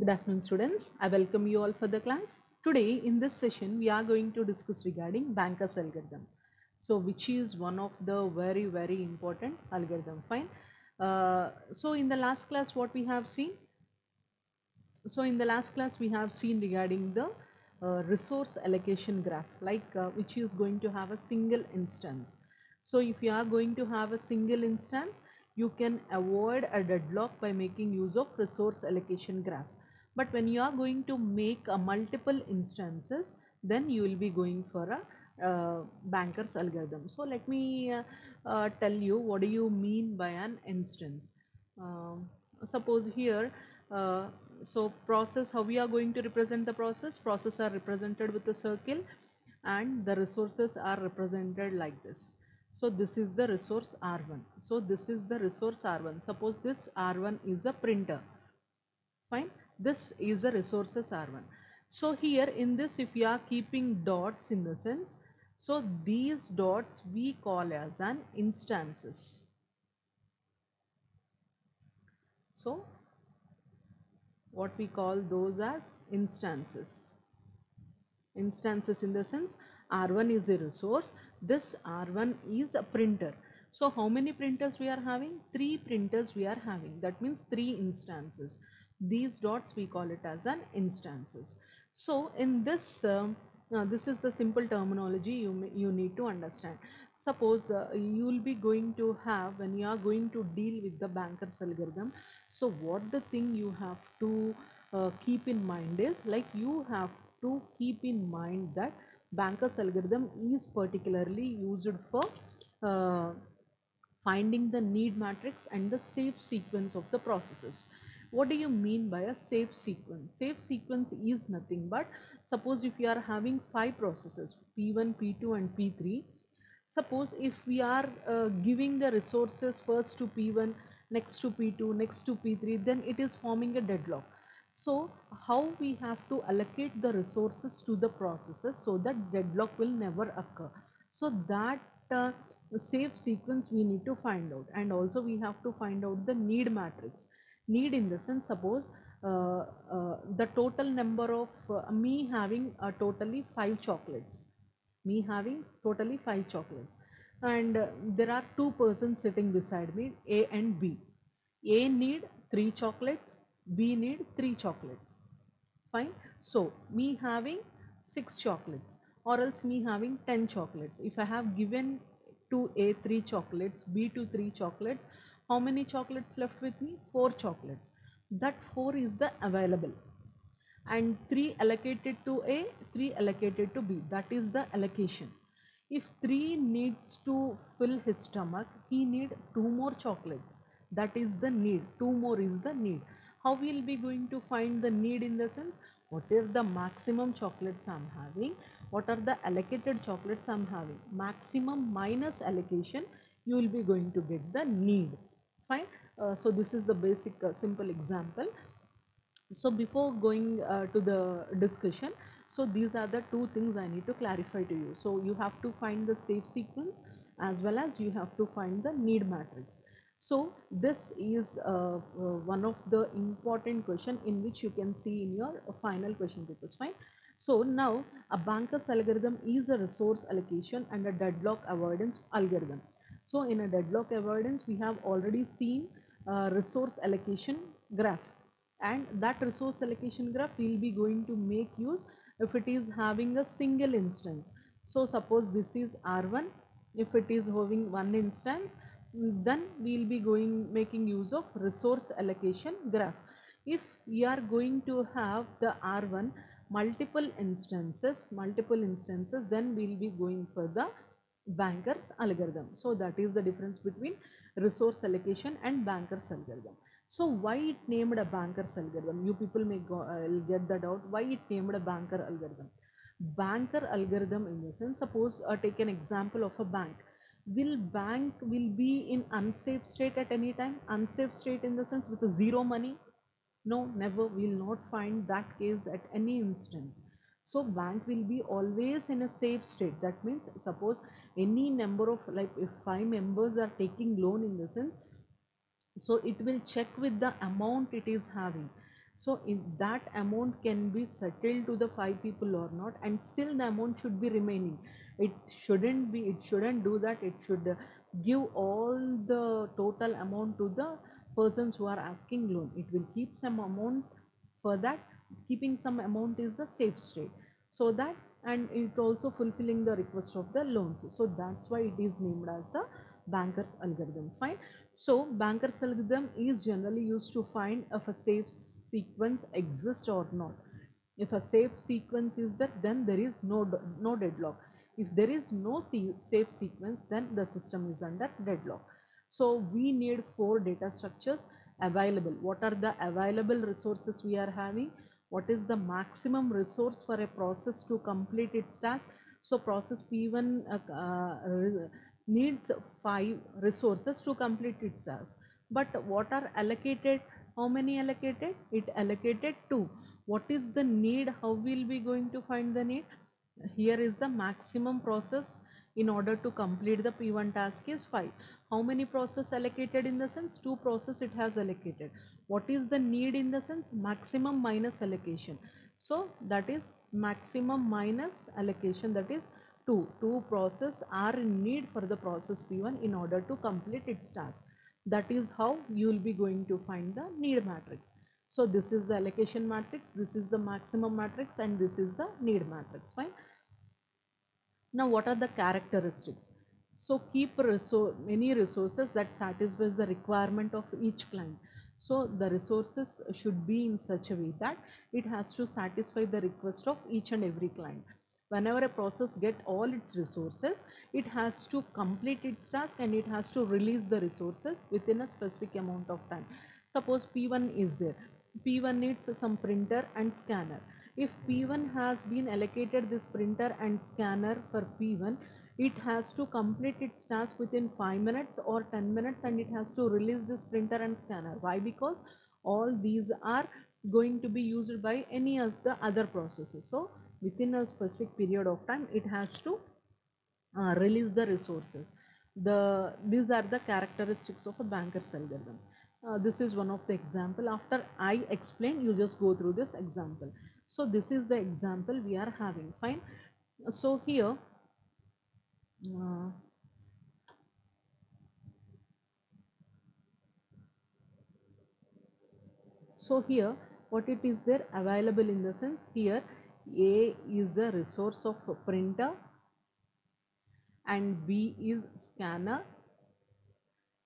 Good afternoon, students. I welcome you all for the class. Today, in this session, we are going to discuss regarding Banker's algorithm. So, which is one of the very important algorithm. Fine. So, in the last class, what we have seen? So, in the last class, we have seen regarding the resource allocation graph, which is going to have a single instance. So, if you are going to have a single instance, you can avoid a deadlock by making use of resource allocation graph. But when you are going to make a multiple instances, then you will be going for a banker's algorithm. So let me tell you what do you mean by an instance. Suppose here, uh, so process, how we are going to represent the process are represented with a circle and the resources are represented like this. So this is the resource R1. So this is the resource R1. Suppose this R1 is a printer. Fine. This is the resources R1. So here in this, if you are keeping dots in the sense, so these dots we call as an instances. So what we call those as instances in the sense R1 is a resource, this R1 is a printer. So how many printers we are having? 3 printers we are having, that means 3 instances. These dots we call it as an instances. So in this this is the simple terminology you need to understand. Suppose you will be going to have, when you are going to deal with the banker's algorithm, so what the thing you have to keep in mind is, like, you have to keep in mind that banker's algorithm is particularly used for uh, finding the need matrix and the safe sequence of the processes. What do you mean by a safe sequence? Safe sequence is nothing but, suppose if you are having 5 processes, P1, P2 and P3. Suppose if we are giving the resources first to P1, next to P2, next to P3, then it is forming a deadlock. So how we have to allocate the resources to the processes so that deadlock will never occur? So that safe sequence we need to find out, and also we have to find out the need matrix. Need in the sense, suppose the total number of me having totally 5 chocolates, me having totally 5 chocolates, and there are two persons sitting beside me, A and B. A need 3 chocolates, B need 3 chocolates. Fine. So me having 6 chocolates, or else me having 10 chocolates. If I have given to A 3 chocolates, B to 3 chocolates, how many chocolates left with me? 4 chocolates. That 4 is the available, and 3 allocated to A, 3 allocated to B. That is the allocation. If 3 needs to fill his stomach, he need 2 more chocolates. That is the need. 2 more is the need. How will be going to find the need in the sense, what is the maximum chocolates I'm having, what are the allocated chocolates I'm having, maximum minus allocation, you will be going to get the need. Fine. So this is the basic simple example. So before going to the discussion, so these are the two things I need to clarify to you. So you have to find the safe sequence as well as you have to find the need matrix. So this is one of the important question in which you can see in your final question papers. Fine. So now a banker's algorithm is a resource allocation and a deadlock avoidance algorithm. So in a deadlock avoidance, we have already seen resource allocation graph, and that resource allocation graph will be going to make use if it is having a single instance. So suppose this is R1, if it is having one instance, then we will be going making use of resource allocation graph. If we are going to have the R1 multiple instances, then we will be going for the banker's algorithm. So that is the difference between resource allocation and banker's algorithm. So why it named a banker's algorithm? You people may get the doubt why it named a banker algorithm. Banker algorithm in the sense, suppose take an example of a bank. Will bank will be in unsafe state at any time? Unsafe state in the sense with a zero money? No, never. We will not find that case at any instance. So bank will be always in a safe state. That means, suppose any number of, like, if 5 members are taking loan in the sense, so it will check with the amount it is having. So if that amount can be settled to the 5 people or not, and still the amount should be remaining. It shouldn't do that. It should give all the total amount to the persons who are asking loan. It will keep some amount for that. Keeping some amount is the safe state, so that, and it also fulfilling the request of the loans. So that's why it is named as the banker's algorithm. Fine. So banker's algorithm is generally used to find if a safe sequence exists or not. If a safe sequence is there, then there is no deadlock. If there is no safe sequence, then the system is under deadlock. So we need 4 data structures available. What are the available resources we are having? What is the maximum resource for a process to complete its task? So process P1 needs 5 resources to complete its task. But what are allocated? How many allocated? It allocated 2. What is the need? How will we going to find the need? Here is the maximum process in order to complete the P1 task is 5. How many process allocated? In the sense 2 process it has allocated. What is the need? In the sense maximum minus allocation. So that is maximum minus allocation, that is 2. 2 process are in need for the process P1 in order to complete its task. That is how you will be going to find the need matrix. So this is the allocation matrix, this is the maximum matrix, and this is the need matrix. Fine. Now what are the characteristics? So keep many resources that satisfies the requirement of each client. So the resources should be in such a way that it has to satisfy the request of each and every client. Whenever a process get all its resources, it has to complete its task and it has to release the resources within a specific amount of time. Suppose P1 is there. P1 needs some printer and scanner. If P1 has been allocated this printer and scanner for P1, it has to complete its task within 5 minutes or 10 minutes, and it has to release this printer and scanner. Why? Because all these are going to be used by any of the other processes. So within a specific period of time, it has to release the resources. These are the characteristics of a banker's algorithm. This is one of the example. After I explain, you just go through this example. So this is the example we are having. Fine. So here uh, what it is there available, in the sense here A is the resource of printer and B is scanner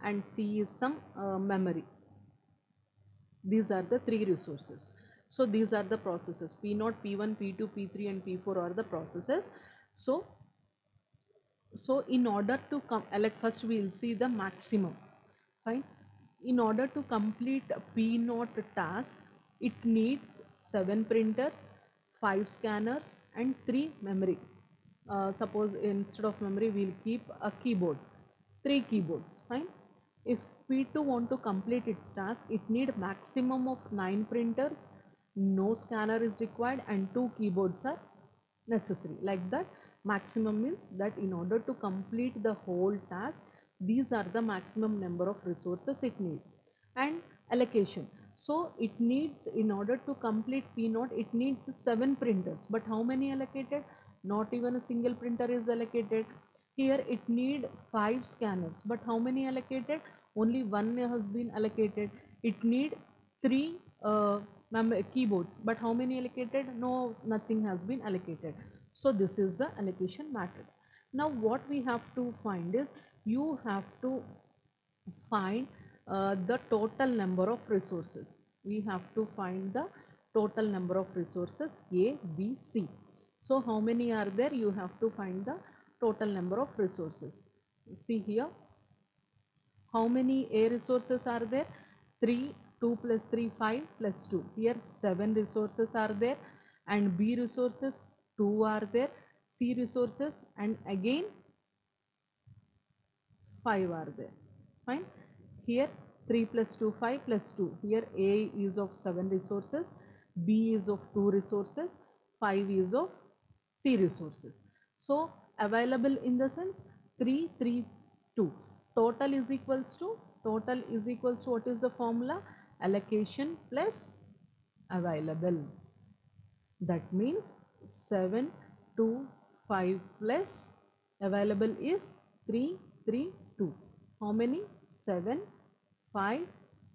and C is some memory. These are the 3 resources. So these are the processes P0, P1, P2, P3 and P4 are the processes. So in order to come, like first we will see the maximum. Fine. In order to complete P0 task, it needs 7 printers, 5 scanners and 3 memory. Suppose instead of memory we will keep a keyboard, 3 keyboards. Fine. If P2 want to complete its task, it need maximum of 9 printers, no scanner is required and 2 keyboards are necessary. Like that, maximum means that in order to complete the whole task, these are the maximum number of resources it needs. And allocation. So it needs, in order to complete P0, it needs 7 printers. But how many allocated? Not even a single printer is allocated. Here it need 5 scanners. But how many allocated? Only 1 has been allocated. It need 3 keyboards. But how many allocated? No, nothing has been allocated. So this is the allocation matrix. Now what we have to find is, you have to find the total number of resources. We have to find the total number of resources A, B, C. So how many are there? You have to find the total number of resources. See here, how many A resources are there? 3, 2 plus 3, 5 plus 2. Here 7 resources are there, and B resources 2 are there, C resources and again 5 are there. Fine. Here 3 plus 2, 5 plus 2. Here A is of 7 resources, B is of 2 resources, 5 is of C resources. So available, in the sense 3, 3, 2. Total is equals to what is the formula? Allocation plus available. That means 7, 2, 5 plus available is 3, 3, 2. How many? 7, 5,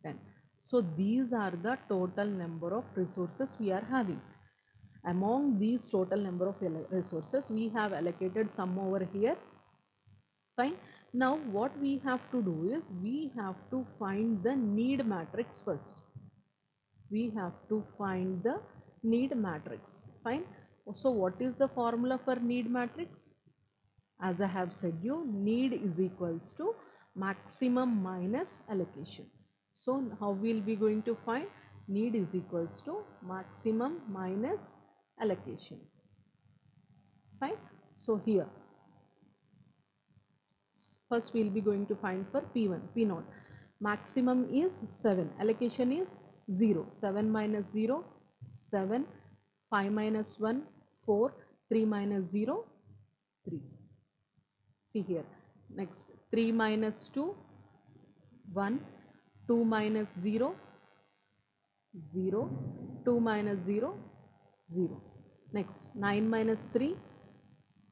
10. So these are the total number of resources we are having. Among these total number of resources, we have allocated some over here. Fine. Now what we have to do is we have to find the need matrix first. We have to find the need matrix. Fine. So what is the formula for need matrix? As I have said you, need is equals to maximum minus allocation. So how we will be going to find? Need is equals to maximum minus allocation. Fine. So here first we will be going to find for P1, P0. Maximum is 7, allocation is 0, 7 minus 0, 7, 5 minus 1, 4, 3 minus 0, 3. See here, next 3 minus 2, 1, 2 minus 0, 0, 2 minus 0, 0. Next 9 minus 3,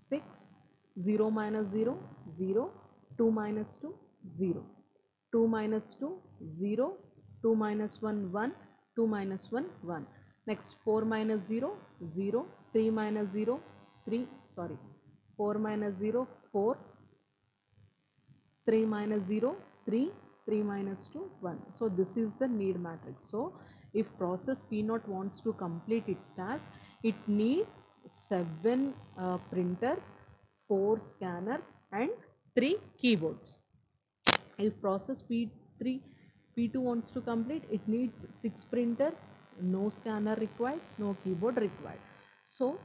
6, 0 minus 0, 0, 2 minus 2, 0, 2 minus 2, 0, 2 minus 1, 1, 2 minus 1, 1. Next 4 minus 0, 0, 3 minus 0, 3, sorry, 4 minus 0, 4, 3 minus 0, 3, 3 minus 2, 1. So this is the need matrix. So if process P0 wants to complete its task, it needs 7 printers, 4 scanners and 3 keyboards. If process P2 wants to complete, it needs 6 printers, no scanner required, no keyboard required. So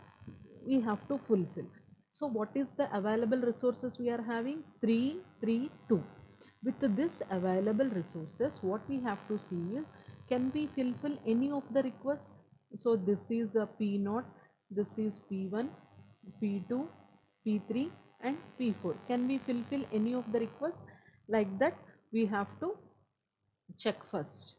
we have to fulfill. So what is the available resources we are having? 3, 3, 2. With this available resources, what we have to see is, can we fulfill any of the requests? So this is a P0, this is P1, P2, P3 and P4. Can we fulfill any of the requests? Like that we have to check first.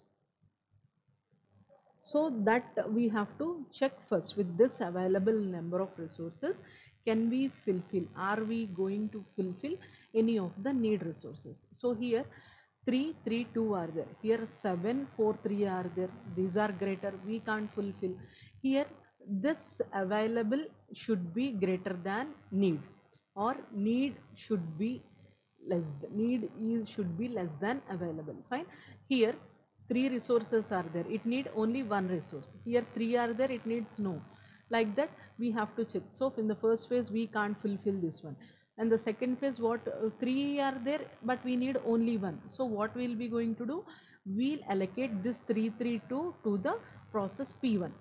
So that we have to check first with this available number of resources, can we fulfill, are we going to fulfill any of the need resources? So here 3, 3, 2 are there, here 7, 4, 3 are there, these are greater, we can't fulfill. Here this available should be greater than need, or need should be less, need is should be less than available. Fine. Here 3 resources are there, it need only 1 resource. Here 3 are there, it needs no. Like that we have to check. So in the first phase we can't fulfill this one, and the second phase what, 3 are there but we need only 1. So what we'll be going to do, we'll allocate this 332 to the process P1.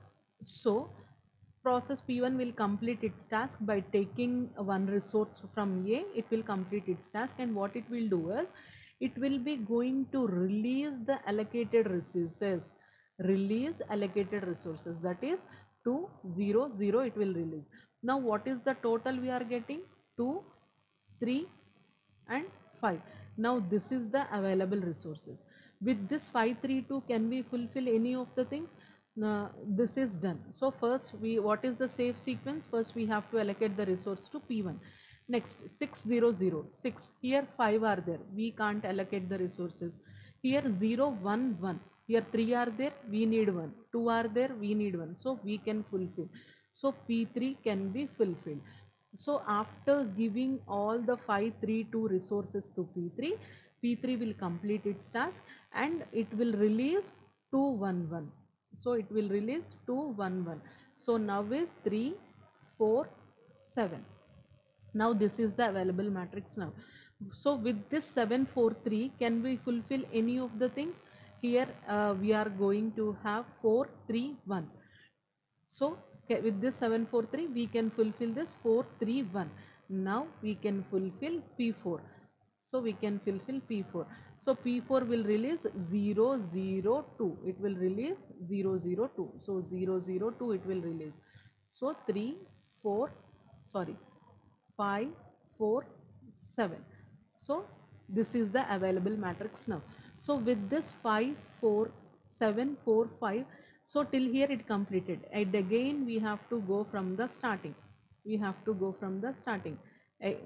So process P1 will complete its task by taking one resource from A. It will complete its task, and what it will do is, it will be going to release the allocated resources. Release allocated resources, that is 2, 0, 0 it will release. Now what is the total we are getting? 2, 3 and 5. Now this is the available resources. With this 532, can we fulfill any of the things? This is done. So first what is the safe sequence? First we have to allocate the resource to P1. Next 600, 6, here 5 are there, we can't allocate the resources. Here 0, 1, 1, here 3 are there, we need 1, 2 are there, we need 1, so we can fulfill. So P3 can be fulfilled. So after giving all the 532 resources to P3, P3 will complete its task and it will release 211. So it will release 211. So now is 3, 4, 7. Now this is the available matrix now. So with this 743, can we fulfill any of the things? Here we are going to have 431. So with this 743 we can fulfill this 431. Now we can fulfill P4. So we can fulfill P4. So P4 will release 002. It will release 002. So 002 it will release. So 3, 4, sorry, 5, 4, 7. So this is the available matrix now. So with this 5, 4, 7, 4, 5, So till here it completed, and again we have to go from the starting.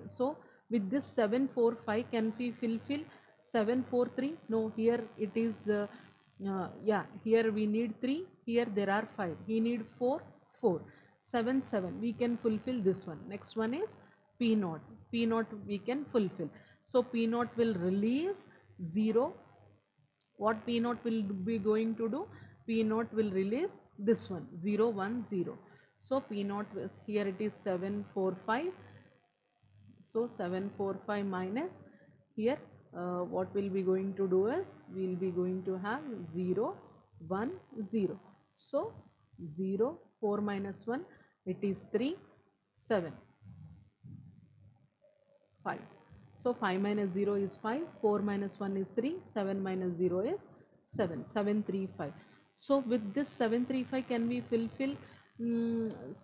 So with this 745, can we fulfill 743? No, here it is yeah, here we need 3, here there are 5, he need 4, 4, 7, 7, we can fulfill this one. Next one is p naught. P naught we can fulfill, so p naught will release 0. What p naught will be going to do? P naught will release this one, 0, 1, 0. So p naught is, here it is 745. So 745 minus, here what will be going to do is, we will be going to have 0, 1, 0. So 0, 4 minus 1, it is 3, 7, 5. So 5 minus 0 is 5, 4 minus 1 is 3, 7 minus 0 is 7, 735. So with this 735, can we fulfill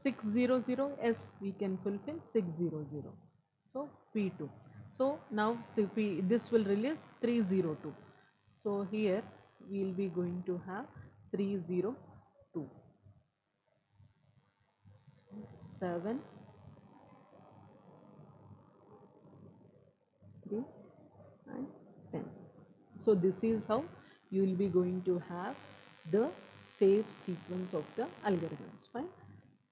600? Yes, we can fulfill 600. So P2. So now this will release 302. So here we will be going to have 302. So 7, 3 and 10. So this is how you will be going to have the safe sequence of the algorithms. Fine.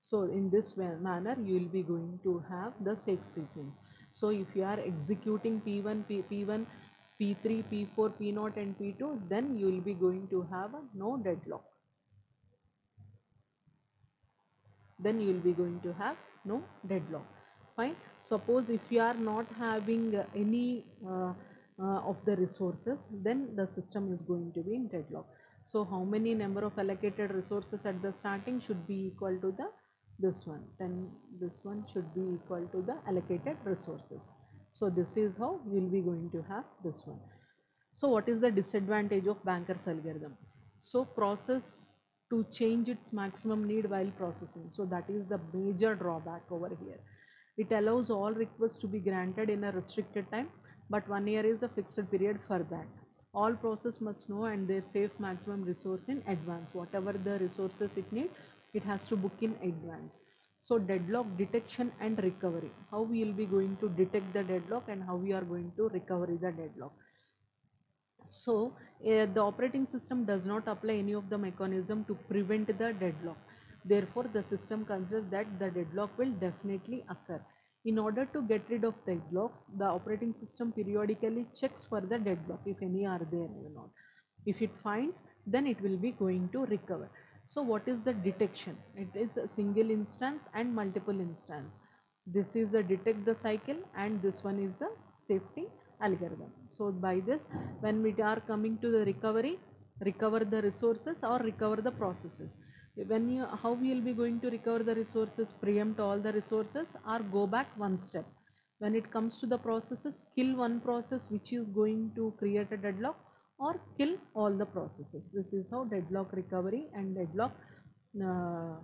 So in this manner you will be going to have the safe sequence. So if you are executing P1, P1, P3, P4, P0 and P2, then you will be going to have a no deadlock. Then you will be going to have no deadlock. Fine. Suppose if you are not having any of the resources, then the system is going to be in deadlock. So how many number of allocated resources at the starting should be equal to the this one, then this one should be equal to the allocated resources. So this is how we will be going to have this one. So what is the disadvantage of Banker's algorithm? So process to change its maximum need while processing. So that is the major drawback over here. It allows all requests to be granted in a restricted time, but 1 year is a fixed period for that. All process must know and they save maximum resource in advance. Whatever the resources it needs, it has to book in advance. So deadlock detection and recovery. How we will be going to detect the deadlock and how we are going to recover the deadlock. So the operating system does not apply any of the mechanism to prevent the deadlock. Therefore, the system considers that the deadlock will definitely occur. In order to get rid of deadlocks, the operating system periodically checks for the deadlock if any are there or not. If it finds, then it will be going to recover. So what is the detection? It is a single instance and multiple instance. This is the detect the cycle and this one is the safety algorithm. So by this, when we are coming to the recovery, recover the resources or recover the processes. When you, how we will be going to recover the resources? Preempt all the resources or go back one step. When it comes to the processes, kill one process which is going to create a deadlock or kill all the processes. This is how deadlock recovery and deadlock uh,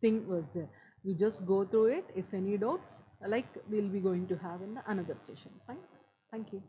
thing was there. We just go through it. If any doubts, like we'll be going to have in the another session. Fine. Thank you.